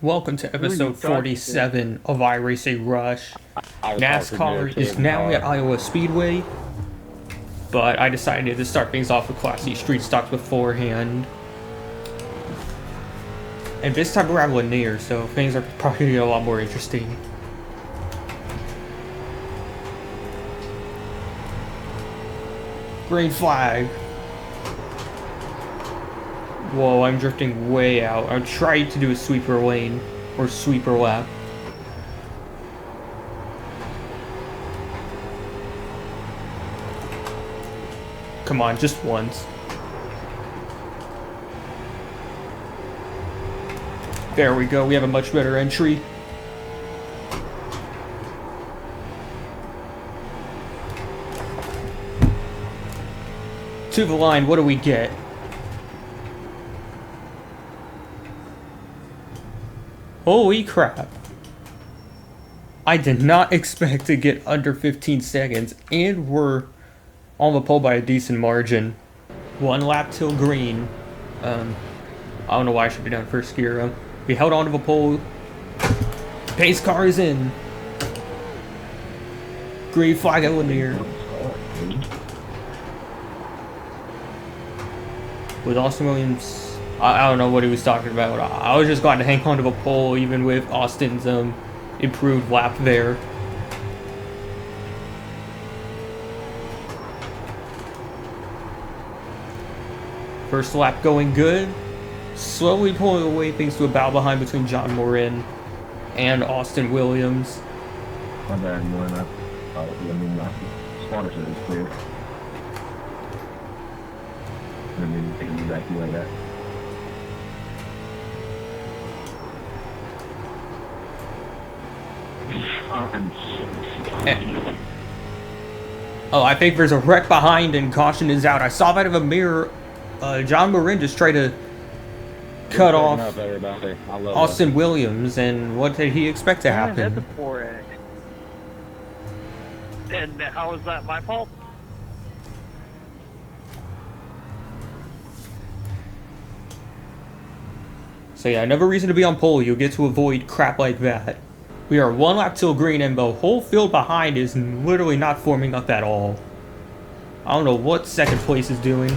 Welcome to episode 47 of iRacing Rush. NASCAR is now at Iowa Speedway, but I decided to start things off with Class C street stocks beforehand. And this time we're at Lanier, so things are probably going to get a lot more interesting. Green flag. Whoa, I'm drifting way out. I'm trying to do a sweeper lane, or sweeper lap. Come on, just once. There we go, we have a much better entry. To the line, what do we get? Holy crap. I did not expect to get under 15 seconds, and we're on the pole by a decent margin. One lap till green. I don't know why I should be down first gear. We held onto the pole. Pace car is in. Green flag at Lanier. With Austin Williams, I don't know what he was talking about. I was just glad to hang onto the pole even with Austin's improved lap there. First lap going good. Slowly pulling away thanks to a bow behind between John Morin and Austin Williams. My bad, Morin. My spotter said it's clear. I didn't mean to take you back to you like that. Oh, I think there's a wreck behind and caution is out. I saw that in the mirror. John Morin just tried to cut off Austin Williams, and what did he expect to happen? That's a 4X. And how is that my fault? So yeah, another reason to be on pole. You'll get to avoid crap like that. We are one lap till green, and the whole field behind is literally not forming up at all. I don't know what second place is doing.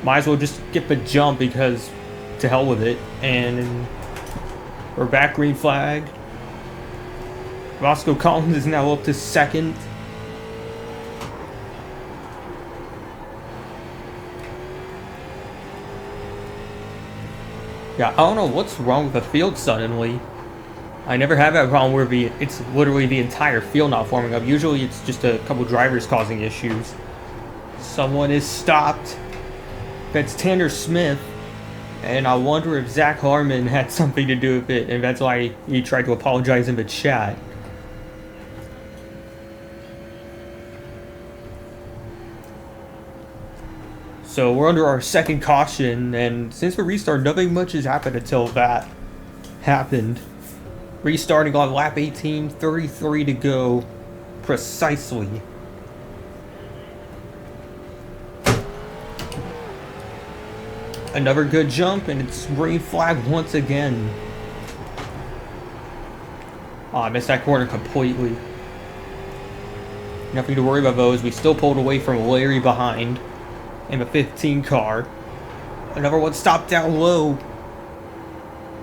Might as well just get the jump because to hell with it. And we're back, green flag. Roscoe Collins is now up to second. Yeah, I don't know what's wrong with the field suddenly. I never have that problem where it's literally the entire field not forming up. Usually it's just a couple drivers causing issues. Someone is stopped. That's Tanner Smith. And I wonder if Zach Harmon had something to do with it, and that's why he tried to apologize in the chat. So we're under our second caution, and since the restart, nothing much has happened until that happened. Restarting on lap 18, 33 to go, precisely. Another good jump, and it's green flag once again. Oh, I missed that corner completely. Nothing to worry about those. We still pulled away from Larry behind in the 15 car. Another one stopped down low.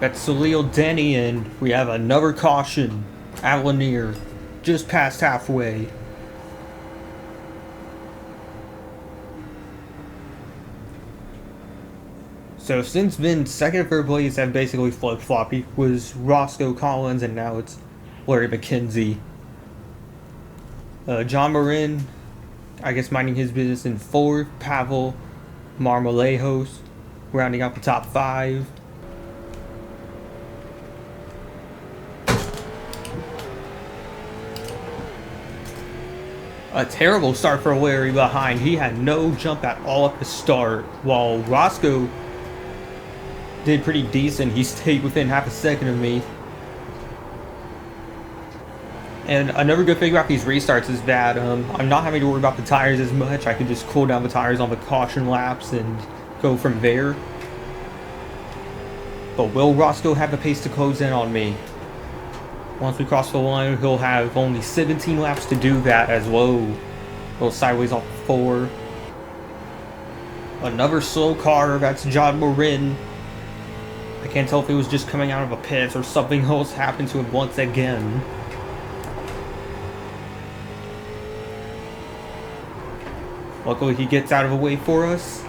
That's Salil Denny, and we have another caution at Lanier, just past halfway. So since then, second and third place have basically flip-flopped. It was Roscoe Collins, and now it's Larry McKenzie. John Morin, I guess, minding his business in fourth. Pavel Marmolejos rounding out the top five. A terrible start for Larry behind. He had no jump at all at the start, while Roscoe did pretty decent. He stayed within half a second of me. And another good thing about these restarts is that I'm not having to worry about the tires as much. I can just cool down the tires on the caution laps and go from there. But will Roscoe have the pace to close in on me? Once we cross the line, he'll have only 17 laps to do that as well. Go sideways off 4. Another slow car, that's John Marin. I can't tell if he was just coming out of a pit or something else happened to him once again. Luckily he gets out of the way for us.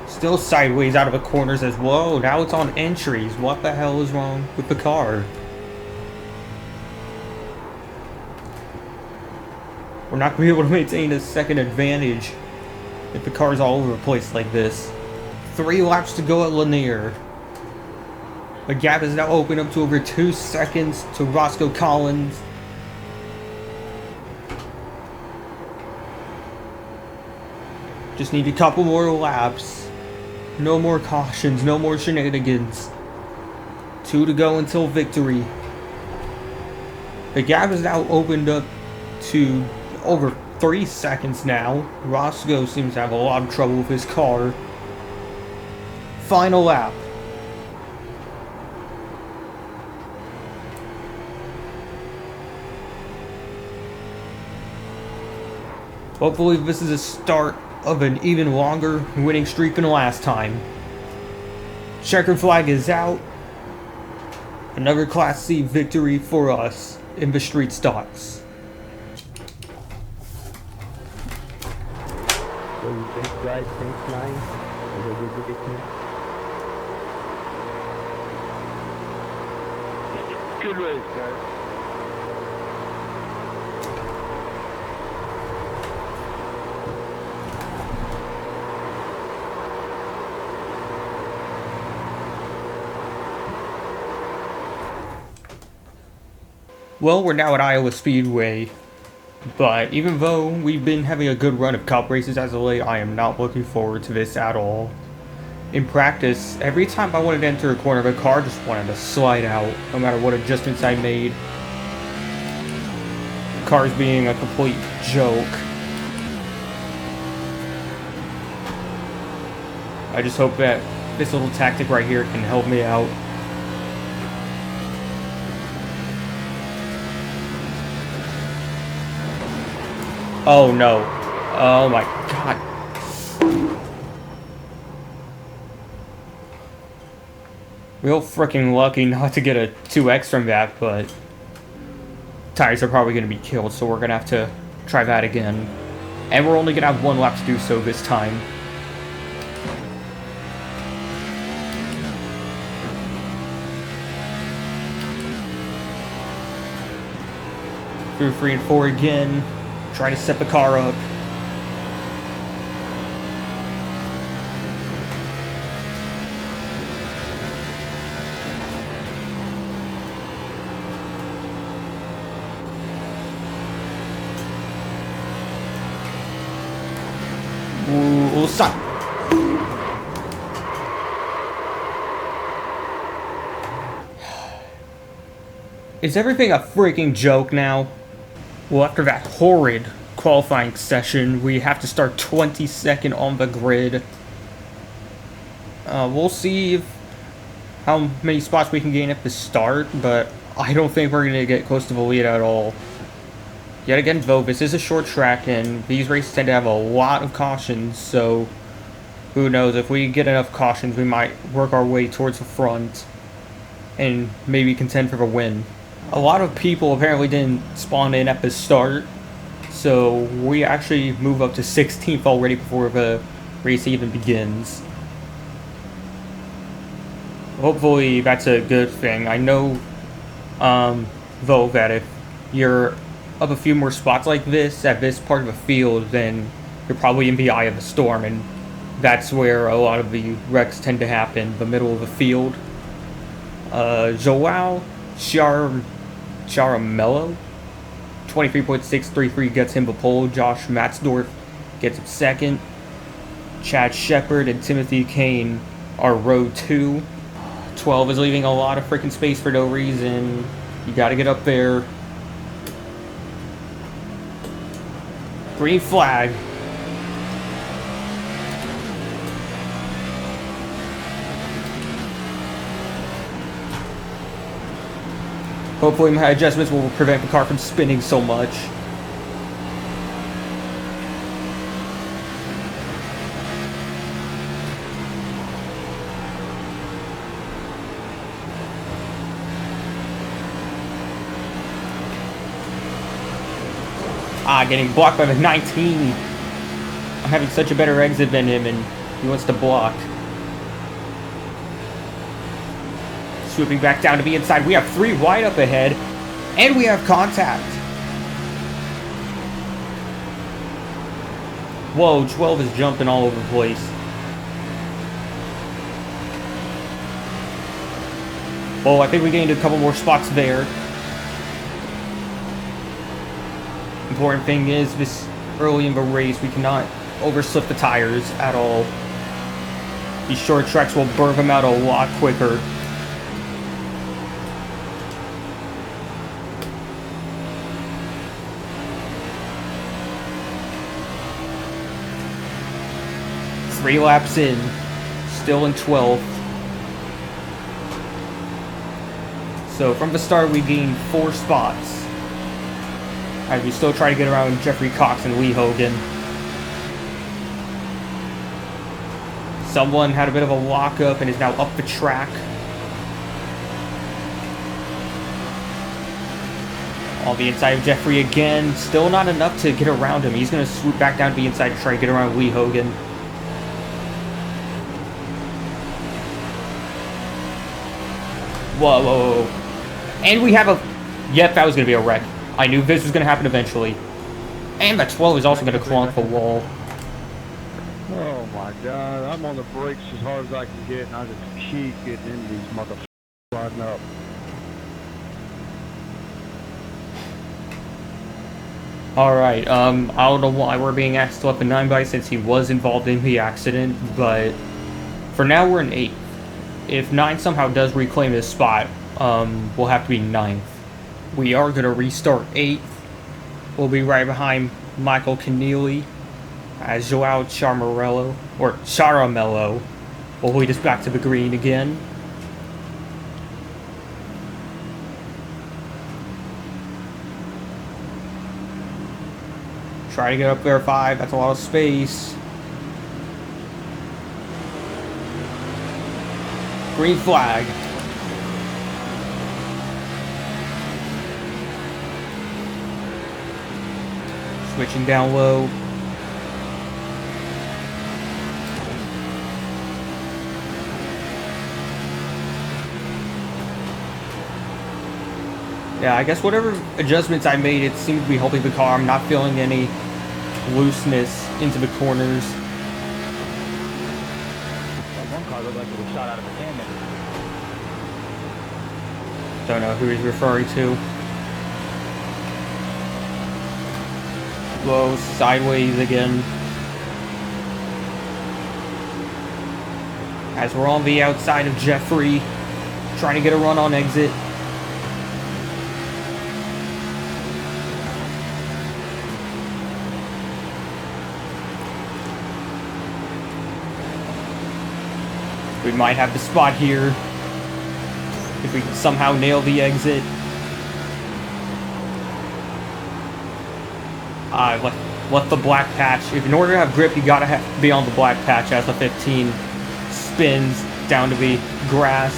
Still sideways out of the corners as well. Now it's on entries. What the hell is wrong with the car? We're not going to be able to maintain a second advantage if the car's all over the place like this. 3 laps to go at Lanier. The gap is now open up to over 2 seconds to Roscoe Collins. Just need a couple more laps. No more cautions, no more shenanigans. 2 to go until victory. The gap is now opened up to over 3 seconds now. Roscoe seems to have a lot of trouble with his car. Final lap. Hopefully this is a start of an even longer winning streak than last time. Checkered flag is out. Another Class C victory for us in the street stocks. Thanks guys, thanks line. Have a good weekend. Good race, guys. Well, we're now at Iowa Speedway, but even though we've been having a good run of cup races as of late, I am not looking forward to this at all. In practice, every time I wanted to enter a corner, the car just wanted to slide out, no matter what adjustments I made. The car's being a complete joke. I just hope that this little tactic right here can help me out. Oh no. Oh my god. Real freaking lucky not to get a 2x from that, but tires are probably going to be killed, so we're going to have to try that again. And we're only going to have 1 lap to do so this time. Through 3 and 4 again. Try to set the car up. Ooh, stop. Is everything a freaking joke now? Well, after that horrid qualifying session, we have to start 22nd on the grid. We'll see how many spots we can gain at the start, but I don't think we're going to get close to the lead at all. Yet again, though, this is a short track, and these races tend to have a lot of cautions, so who knows, if we get enough cautions, we might work our way towards the front and maybe contend for the win. A lot of people apparently didn't spawn in at the start, so we actually move up to 16th already before the race even begins. Hopefully that's a good thing. I know, though, that if you're up a few more spots like this at this part of the field, then you're probably in the eye of the storm, and that's where a lot of the wrecks tend to happen, the middle of the field. Joao Charamello, 23.633 gets him the pole. Josh Matzdorf gets him second. Chad Shepard and Timothy Kane are row 2. 12 is leaving a lot of freaking space for no reason. You gotta get up there. Green flag. Hopefully my adjustments will prevent the car from spinning so much. Getting blocked by the 19. I'm having such a better exit than him, and he wants to block. Swooping back down to be inside. We have 3 wide up ahead, and we have contact. Whoa, 12 is jumping all over the place. Oh, I think we gained a couple more spots there. Important thing is, this early in the race, we cannot overslip the tires at all. These short tracks will burn them out a lot quicker. Three laps in, still in 12th. So from the start, we gained 4 spots. As we still try to get around Jeffrey Cox and Lee Hogan. Someone had a bit of a lockup and is now up the track. On the inside of Jeffrey again. Still not enough to get around him. He's going to swoop back down to the inside to try to get around Lee Hogan. Whoa, whoa, whoa. And we have a... Yep, that was going to be a wreck. I knew this was going to happen eventually. And that 12 is also going to clonk the wall. Oh my god, I'm on the brakes as hard as I can get, and I just keep getting into these motherfuckers sliding up. Alright, I don't know why we're being asked to up in 9 by since he was involved in the accident, but for now we're in 8th. If 9 somehow does reclaim his spot, we'll have to be 9th. We are going to restart 8th. We'll be right behind Michael Keneally as Joao Charamello will lead us back to the green again. Try to get up there 5. That's a lot of space. Green flag. Switching down low. Yeah, I guess whatever adjustments I made, it seemed to be helping the car. I'm not feeling any looseness into the corners. One car looked like it was shot out of a cannon. Don't know who he's referring to. Low, sideways again. As we're on the outside of Jeffrey, trying to get a run on exit. We might have the spot here if we can somehow nail the exit. Let the black patch. If in order to have grip, you gotta be on the black patch as the 15 spins down to the grass.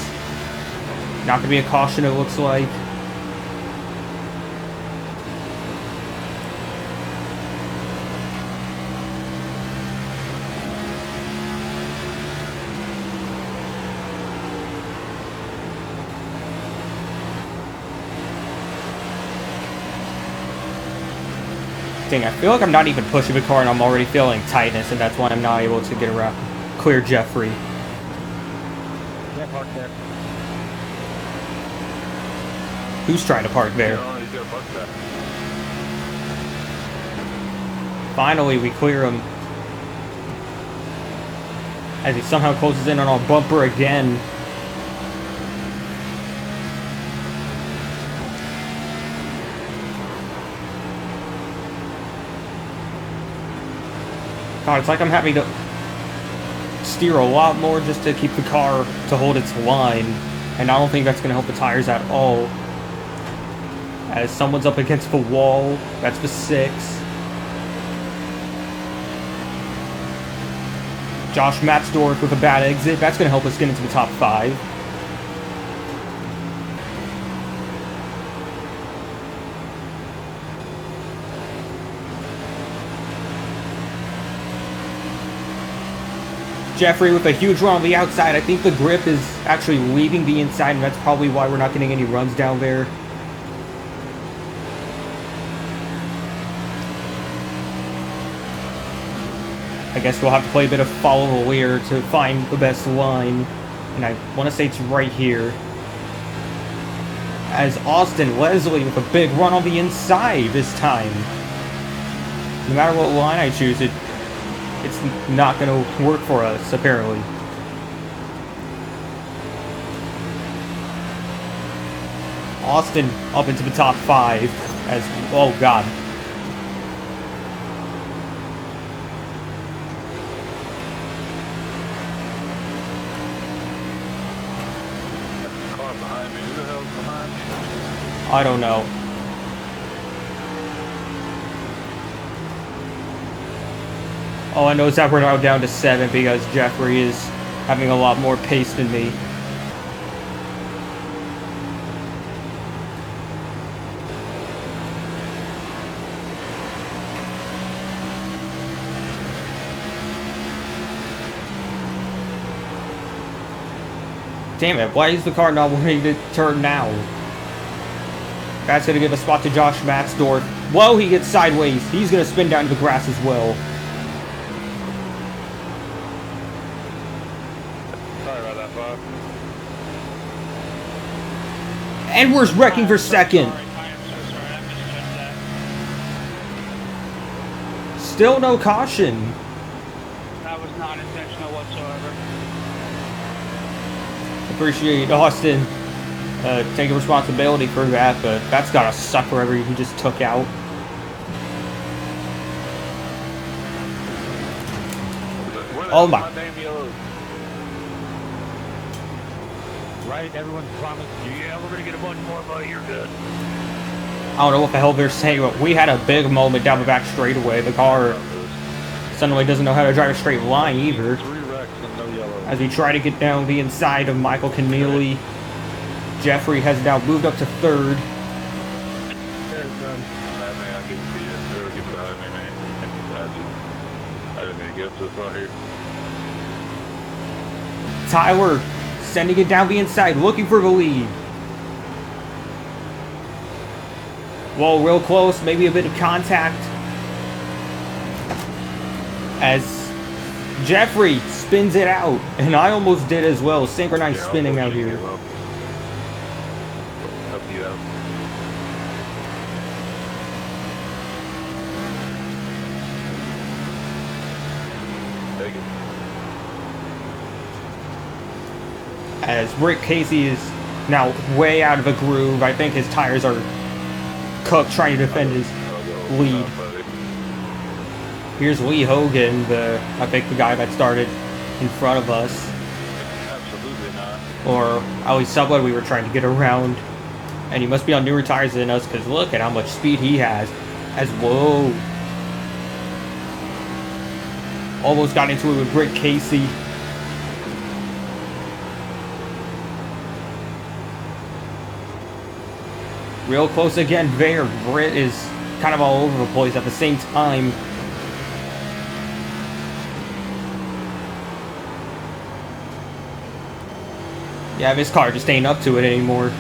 Not gonna be a caution, it looks like. I feel like I'm not even pushing the car and I'm already feeling tightness, and that's why I'm not able to get around, clear Jeffrey. Can't park there. Who's trying to park there? Finally, we clear him. As he somehow closes in on our bumper again. God, it's like I'm having to steer a lot more just to keep the car to hold its line, and I don't think that's going to help the tires at all. As someone's up against the wall. That's the 6. Josh Matzdorf with a bad exit. That's going to help us get into the top 5. Jeffrey with a huge run on the outside. I think the grip is actually leaving the inside, and that's probably why we're not getting any runs down there. I guess we'll have to play a bit of follow the leader to find the best line. And I want to say it's right here. As Austin Leslie with a big run on the inside this time. No matter what line I choose, it's not going to work for us, apparently. Austin up into the top 5 as, oh god. Car behind me. Who the hell's behind me? I don't know. All I know is that we're now down to 7 because Jeffrey is having a lot more pace than me. Damn it, why is the car not wanting to turn now? That's going to give a spot to Josh Matzdorf. Whoa, he gets sideways. He's going to spin down to the grass as well. Sorry about that, Bob. And we're wrecking for second. I am so sorry. I misjudged that. Still no caution. That was not intentional whatsoever. Appreciate Austin taking responsibility for that, but that's got to suck wherever he just took out. Oh my. Right, everyone's promised. Yeah, we're gonna get a bunch more, buddy. You're good. I don't know what the hell they're saying, but we had a big moment down the back straightaway. The car suddenly doesn't know how to drive a straight line either. 3 wrecks and no yellow. As we try to get down the inside of Michael Keneally, Jeffrey has now moved up to 3rd. Tyler sending it down the inside, looking for the lead. Whoa, real close, maybe a bit of contact. As Jeffrey spins it out, and I almost did as well. Synchronized spinning out here. Help you out. Take it. As Rick Casey is now way out of the groove. I think his tires are cooked trying to defend his lead. Here's Lee Hogan, I think the guy that started in front of us. Absolutely not. Or at least someone we were trying to get around. And he must be on newer tires than us, because look at how much speed he has. As, whoa. Almost got into it with Rick Casey. Real close again there. Britt is kind of all over the place at the same time. Yeah, this car just ain't up to it anymore.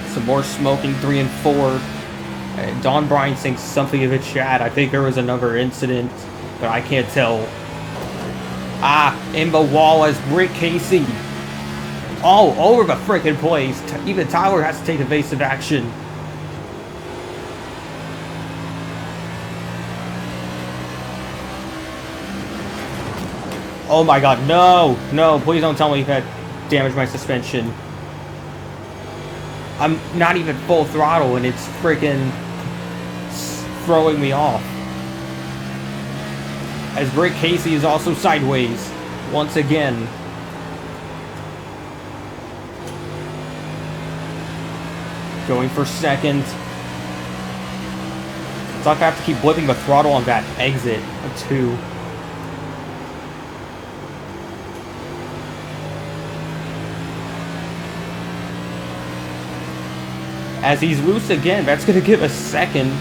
Some more smoking, 3 and 4. Don Bryan thinks something of a chat. I think there was another incident, but I can't tell. In the wall as Rick Casey. All over the freaking place. Even Tyler has to take evasive action. Oh my god, no! No, please don't tell me that damaged my suspension. I'm not even full throttle and it's freaking throwing me off. As Rick Casey is also sideways once again. Going for second. It's like I have to keep blipping the throttle on that exit of 2. As he's loose again, that's going to give us second.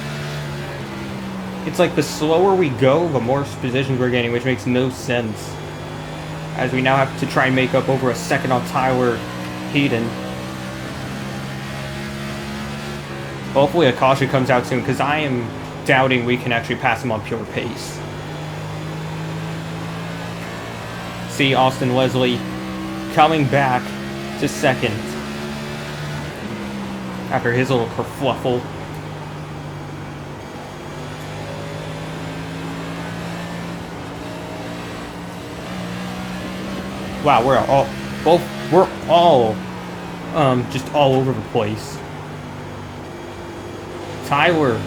It's like the slower we go, the more positions we're getting, which makes no sense. As we now have to try and make up over a second on Tyler Hayden. Hopefully a caution comes out soon, because I am doubting we can actually pass him on pure pace. See Austin Leslie coming back to second after his little kerfluffle. Wow, we're all just all over the place. Tyler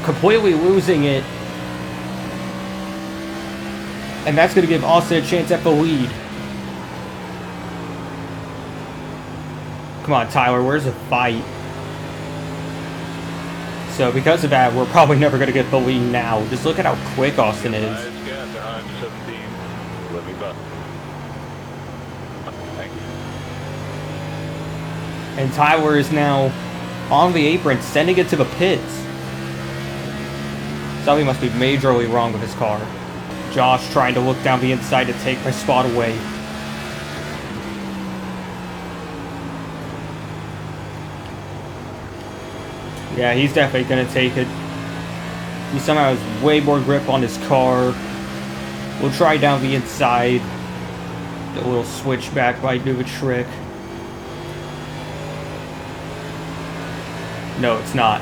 completely losing it, and that's going to give Austin a chance at the lead. Come on, Tyler, where's the fight? So because of that, we're probably never going to get the lead now. Just look at how quick Austin is. Nice gap behind 17. Let me back. Thank you. And Tyler is now on the apron, sending it to the pits. Something must be majorly wrong with his car. Josh trying to look down the inside to take my spot away. Yeah, he's definitely going to take it. He somehow has way more grip on his car. We'll try down the inside. A little switchback might do a trick. No, it's not.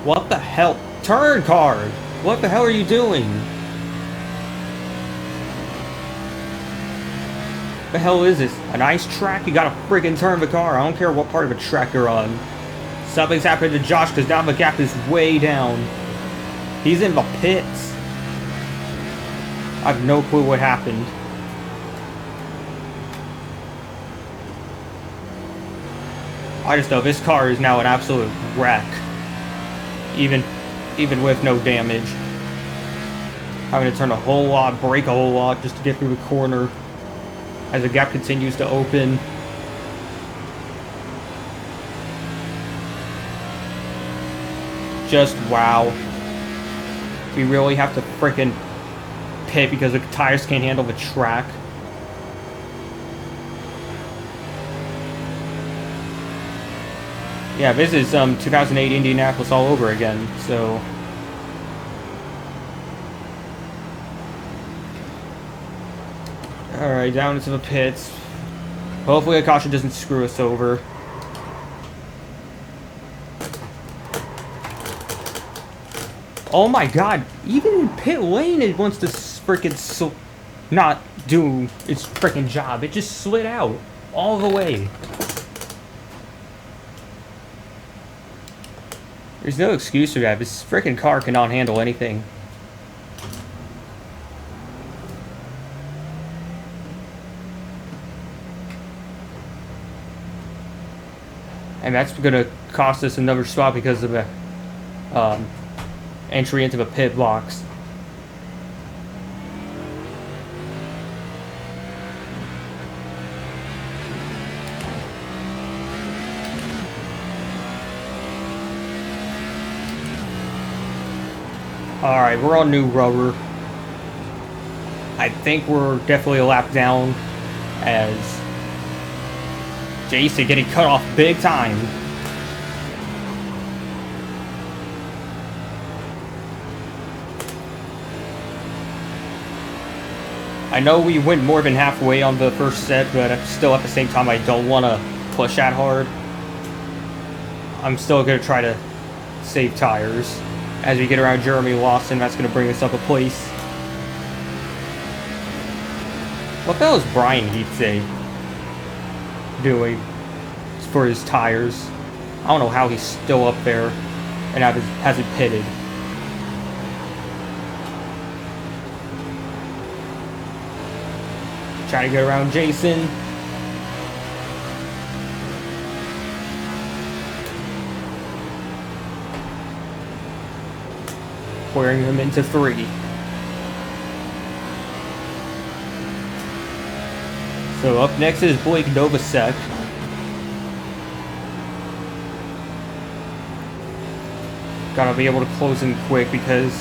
What the hell? Turn card! What the hell are you doing? The hell is this? A nice track? You gotta friggin' turn the car. I don't care what part of a track you're on. Something's happened to Josh because now the gap is way down. He's in the pits. I have no clue what happened. I just know this car is now an absolute wreck. Even with no damage. Having to turn a whole lot, brake a whole lot just to get through the corner. As the gap continues to open. Just wow. We really have to frickin' pit because the tires can't handle the track. Yeah, this is 2008 Indianapolis all over again, so... Alright, down into the pits. Hopefully a caution doesn't screw us over. Oh my god, even in pit lane it wants to frickin' not do its frickin' job. It just slid out all the way. There's no excuse for that. This frickin' car cannot handle anything. And that's going to cost us another spot because of the entry into the pit box. Alright, we're on new rubber. I think we're definitely a lap down as Jason getting cut off big time. I know we went more than halfway on the first set, but still at the same time I don't want to push that hard. I'm still going to try to save tires. As we get around Jeremy Lawson, that's going to bring us up a place. What the hell is Brian Heatsay doing for his tires? I don't know how he's still up there and hasn't pitted. Trying to get around Jason. Wearing him into 3. So up next is Blake Novacek. Gotta be able to close in quick because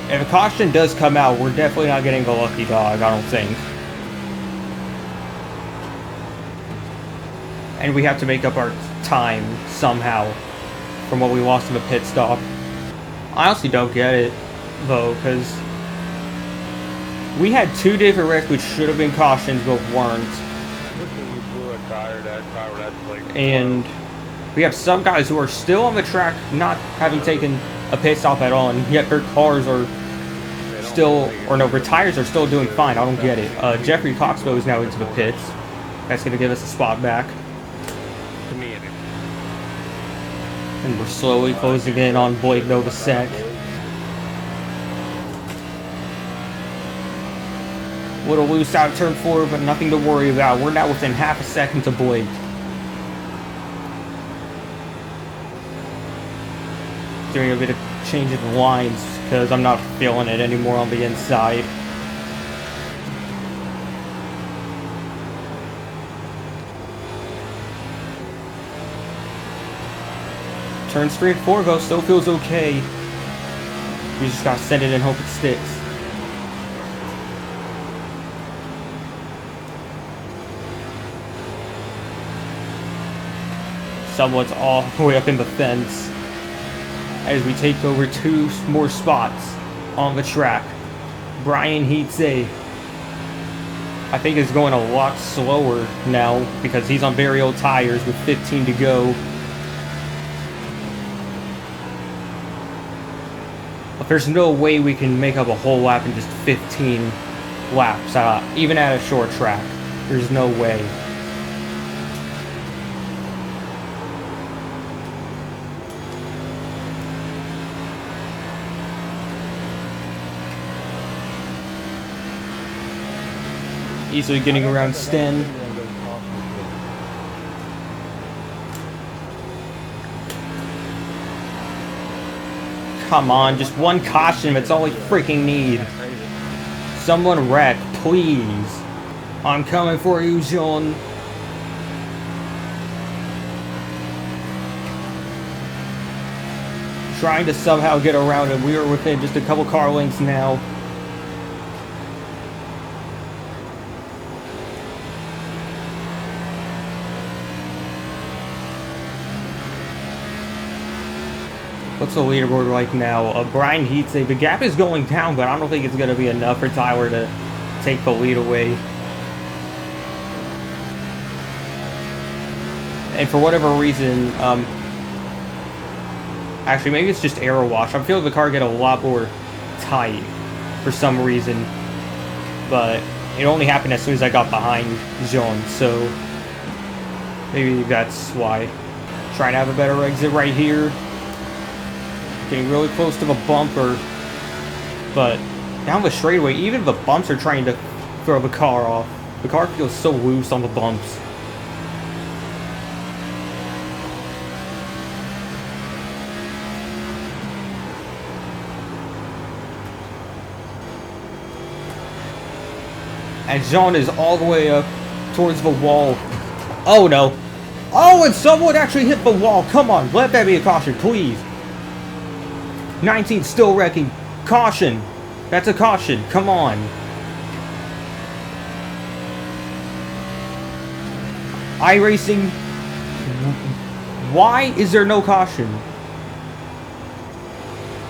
if a caution does come out, we're definitely not getting the lucky dog, I don't think. And we have to make up our time somehow from what we lost in the pit stop. I honestly don't get it, though, because we had 2 different wrecks which should have been cautions, but weren't. And we have some guys who are still on the track not having taken a pit stop at all, and yet their cars are still, or no, their tires are still doing fine. I don't get it. Jeffrey Coxwell is now into the pits. That's going to give us a spot back. And we're slowly closing in on Blake Novacek. Little loose out turn 4, but nothing to worry about. We're now within half a second to Blake. Doing a bit of change in lines because I'm not feeling it anymore on the inside. Turns 3 and 4 though, still feels okay. We just gotta send it and hope it sticks. Someone's all the way up in the fence as we take over 2 more spots on the track. Brian Heatze, I think, is going a lot slower now because he's on very old tires with 15 to go. But there's no way we can make up a whole lap in just 15 laps, even at a short track. There's no way. Easily getting around Sten. Come on, just 1 caution, that's all we freaking need. Someone wreck, please. I'm coming for you, John. Trying to somehow get around him. We are within just a couple car lengths now. What's the leaderboard like now? Brian Heatze, the gap is going down, but I don't think it's going to be enough for Tyler to take the lead away. And for whatever reason, actually maybe it's just aero wash. I'm feeling the car get a lot more tight for some reason, but it only happened as soon as I got behind Jean, so maybe that's why. Trying to have a better exit right here. Getting really close to the bumper, but down the straightaway, even the bumps are trying to throw the car off. The car feels so loose on the bumps. And Jean is all the way up towards the wall. Oh no. Oh, and someone actually hit the wall. Come on, let that be a caution, please. 19 still wrecking. Caution. That's a caution. Come on. iRacing. Why is there no caution?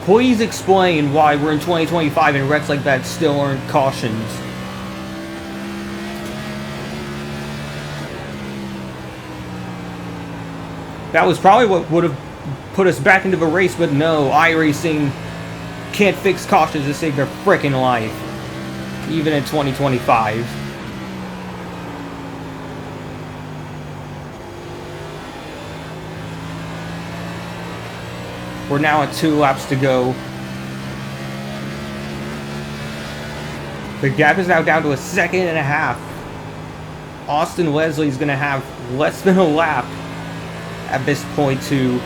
Please explain why we're in 2025 and wrecks like that still aren't cautions. That was probably what would have put us back into the race, but no, iRacing can't fix cautions to save their frickin' life, even in 2025. We're now at 2 laps to go. The gap is now down to 1.5 seconds. Austin Leslie's going to have less than a lap at this point to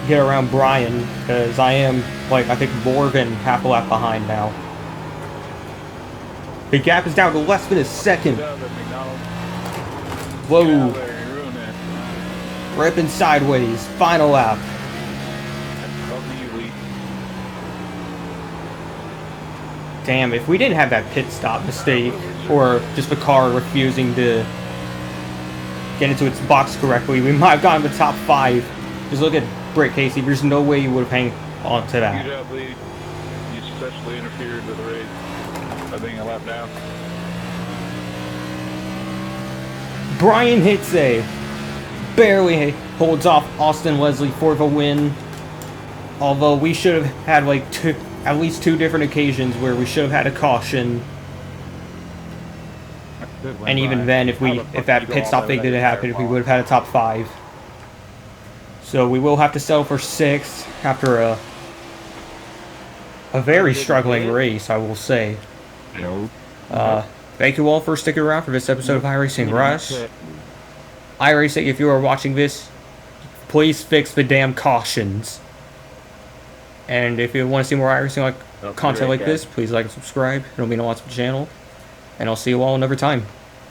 get around Brian, because I am, like, I think more than half a lap behind now. The gap is down to less than a second. Whoa. Ripping sideways. Final lap. Damn, if we didn't have that pit stop mistake, or just the car refusing to get into its box correctly, we might have gotten the top 5. Just look at Britt Casey. There's no way you would have hung on to that. Good job, Lee. You successfully interfered with the race by being a lap down. Brian Hitze barely holds off Austin Leslie for the win. Although we should have had like at least 2 different occasions where we should have had a caution. And even then, if that pit stop thing didn't happen, we would have had a top 5. So we will have to settle for 6th after a very struggling race, I will say. Thank you all for sticking around for this episode of iRacing Rush. iRacing, if you are watching this, please fix the damn cautions. And if you want to see more iRacing content like this, please like and subscribe. It'll mean a lot to the channel. And I'll see you all another time.